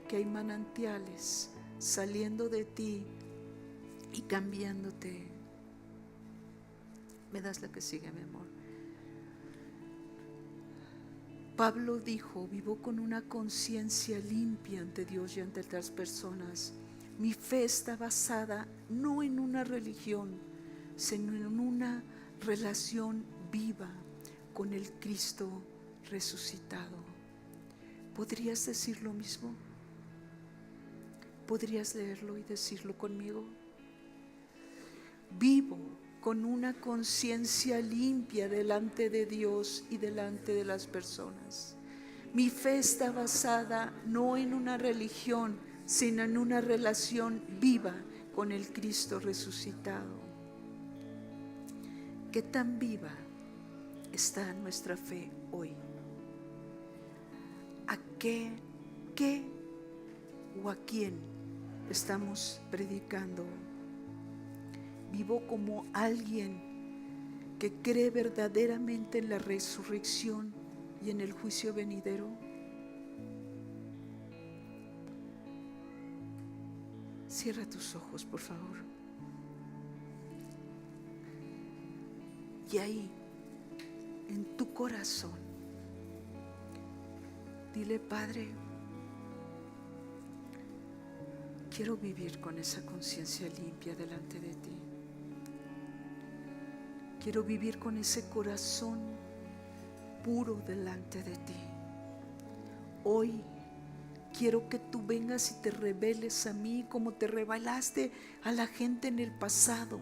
que hay manantiales saliendo de ti y cambiándote. ¿Me das la que sigue, mi amor? Pablo dijo: vivo con una conciencia limpia ante Dios y ante las personas. Mi fe está basada no en una religión, sino en una relación viva con el Cristo resucitado. ¿Podrías decir lo mismo? ¿Podrías leerlo y decirlo conmigo? Vivo con una conciencia limpia delante de Dios y delante de las personas. Mi fe está basada no en una religión, sino en una relación viva con el Cristo resucitado. ¿Qué tan viva está nuestra fe hoy? ¿A qué o a quién estamos predicando? ¿Vivo como alguien que cree verdaderamente en la resurrección y en el juicio venidero? Cierra tus ojos, por favor. Y ahí, en tu corazón, dile: Padre, quiero vivir con esa conciencia limpia delante de ti. Quiero vivir con ese corazón puro delante de ti. Hoy quiero que tú vengas y te reveles a mí como te revelaste a la gente en el pasado,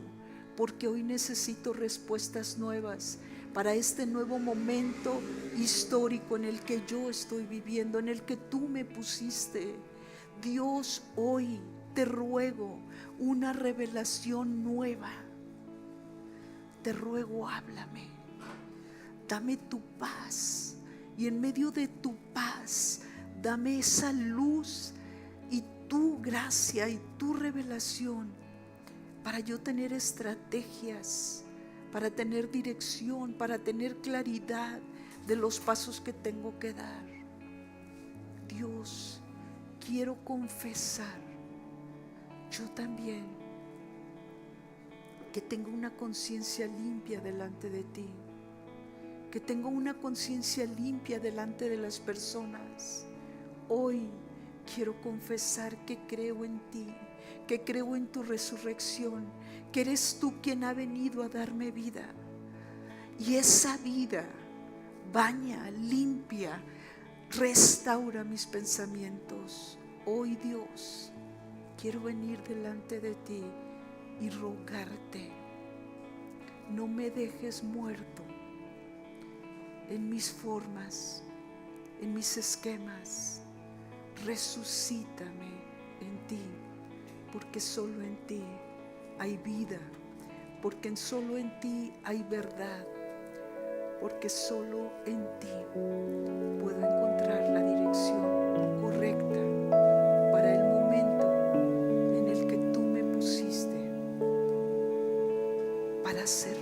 porque hoy necesito respuestas nuevas para este nuevo momento histórico en el que yo estoy viviendo, en el que tú me pusiste. Dios, hoy te ruego una revelación nueva. Te ruego, háblame, dame tu paz, y en medio de tu paz, dame esa luz y tu gracia y tu revelación para yo tener estrategias, para tener dirección, para tener claridad de los pasos que tengo que dar. Dios, quiero confesar, yo también, que tengo una conciencia limpia delante de ti, que tengo una conciencia limpia delante de las personas. Hoy quiero confesar que creo en ti, que creo en tu resurrección, que eres tú quien ha venido a darme vida. Y esa vida baña, limpia, restaura mis pensamientos. Hoy, Dios, quiero venir delante de ti y rogarte: no me dejes muerto en mis formas, en mis esquemas. Resucítame en ti, porque solo en ti hay vida, porque solo en ti hay verdad, porque solo en ti puedo encontrar la dirección correcta para el momento en el que tú me pusiste para hacer